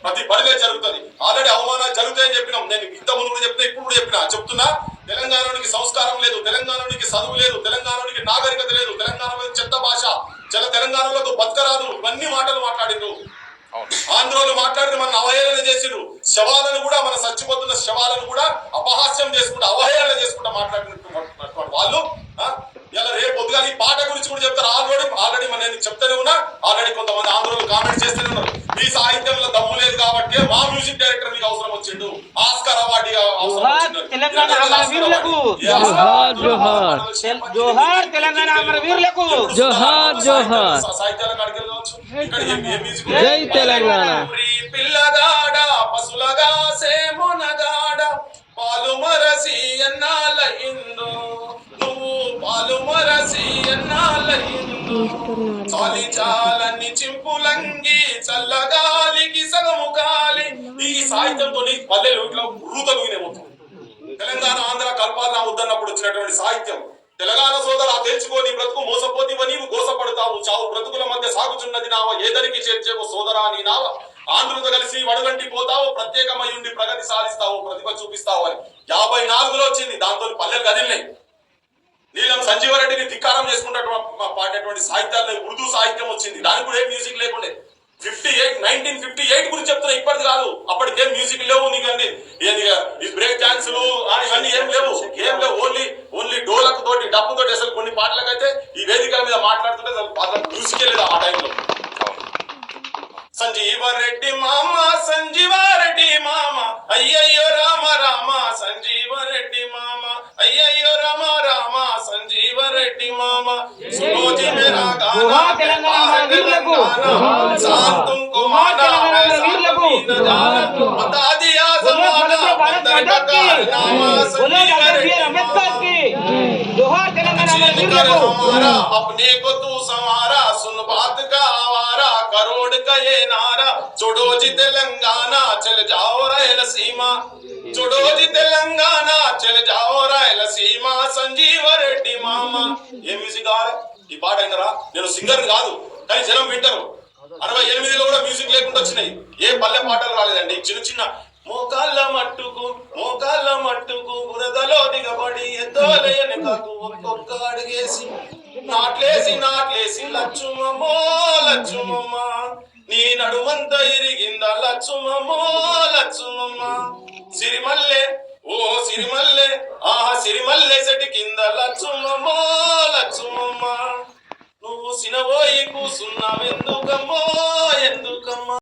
ప్రతి బడిలో జరుగుతుంది. ఆల్రెడీ అవమానాలు జరుగుతాయని చెప్పినాం. నేను ఇంత ముందు కూడా చెప్పినా, ఇప్పుడు కూడా చెప్తున్నా. తెలంగాణకి సంస్కారం లేదు, తెలంగాణకి చదువు లేదు, తెలంగాణకి నాగరికత లేదు, తెలంగాణ చెత్త భాష, తెలంగాణలో బతకరాదు, ఇవన్నీ మాటలు మాట్లాడిండ్రు. ఆంధ్రోలు మాట్లాడిన మన అవహేళన చేసిండ్రు. శవాలను కూడా, మన చచ్చిపోతున్న శవాలను కూడా అపహాస్యం చేసుకుంటూ అవహేళన చేసుకుంటూ మాట్లాడినటువంటి వాళ్ళు ఇలా రేపు పొద్దుగా ఈ పాట గురించి కూడా చెప్తారు. ఆల్రెడీ నేను చెప్తూనే ఉన్నా. ఆల్రెడీ కొంతమంది ఆంధ్రోలు కామెంట్స్ చేస్తూనే ఉన్నారు. మీ సాహిత్యంలో దమ్ము లేదు కాబట్టి మా మ్యూజిక్ డైరెక్టర్ మీకు అవసరం వచ్చిండు, ఆస్కార్ అవార్డు అవసరం వచ్చిండు. సాహిత్యాలకు అడిగి కావచ్చు. జై తెలంగాణ. పిల్లగాడ పసులగా సేమునగాడ పాలు మరసి ఎన్నాలయిందో, నువ్వు పాలు మరసి ఎన్నాలయిందో, చాలి చాలని చింపులంగి చల్లగాలికి సగము గాలి. ఈ సాహిత్యంతో పల్లెలు ఇట్లా రూతలుగినే మొత్తం. తెలంగాణ ఆంధ్ర కల్పాలన వద్దన్నప్పుడు వచ్చినటువంటి సాహిత్యం. తెలంగాణ సోదరా తెలుసుకోని బ్రతుకు మోసపోతివ నీవు గోసపడతావు, చావు బ్రతుకుల మధ్య సాగుచున్నది నావ, ఏదరికి చేర్చేవో సోదరా నీ నావ, ఆంధ్రులతో కలిసి వడగంటి పోతావు, ప్రత్యేకమై ఉండి ప్రగతి సాధిస్తావు, ప్రతిభ చూపిస్తావు అని 54లో వచ్చింది. దాంతో పల్లెలు కదిలినాయి. నీలం సంజీవరెడ్డిని ధిక్కారం చేసుకుంటున్నటువంటి పాడేటువంటి సాహిత్యాల్లో ఉర్దూ సాహిత్యం వచ్చింది. దానికి కూడా ఏం మ్యూజిక్ లేకుండే. 1958 గురించి చెప్తున్నా, ఇప్పటిది కాదు. అప్పటికేం మ్యూజిక్ లేవు. నీకండి ఈ బ్రేక్ డాన్సులు ఇవన్నీ ఏం లేవు. ఓన్లీ డోలకు తోటి డప్పు తోటి. అసలు కొన్ని పాటలకైతే ఈ వేదికల మీద మాట్లాడుతుంటే అసలు మ్యూజికే లేదు ఆ టైంలో. సంజీవరెడ్డి మామ, సంజీవారెడ్డి మామ, అయ్యయ్యో రామ రామ సంజీవరెడ్డి మామ, అయ్యయ్యో రామ రామ సంజీవరెడ్డి మామ, సులోజి మేరా గానా తెలంగాణ వీరులకు, శాంతుం కో మానా బతా దియా జమానా అందరి का नाम संजीवरेड्డి అంబేద్కర్ की जोहार తెలంగాణ వీరులకు. हमारा अपने को तू संवारा, सुन बात का आवारा, करोड़ का ये नारा, छोड़ो जी तेलंगाना चल जाओ रायलसीमा, छोड़ो जी तेलंगाना चल जाओ रायलसीमा, సంజీవరెడ్డి మామ. ఏ మ్యూజిక్ కావాలి? ఈ పాట అయినరా? నేను సింగర్ కాదు, కానీ జనం వింటారు. 68లో కూడా మ్యూజిక్ లేకుండా వచ్చినాయి. ఏ పల్లె పాటలు రాలేదండి. చిన్న మోకాళ్ళ మట్టుకు బురదలో దిగబడి ఎద్దోలేని కాకు ఒక్కొక్క అడిగేసి నాట్లేసి లచ్చుమమ్మో లచ్చుమమ్మ, నీ నడుమంత ఇరిగింద లచ్చుమమ్మ, సిరిమల్లె ఓ సిరిమల్లె సిరిమల్లె సెటి కింద లచ్చుమమ్మో లచ్చుమమ్మ, నువ్వు సినబోయి కూసున్నావెందుకమ్మో ఎందుకమ్మా.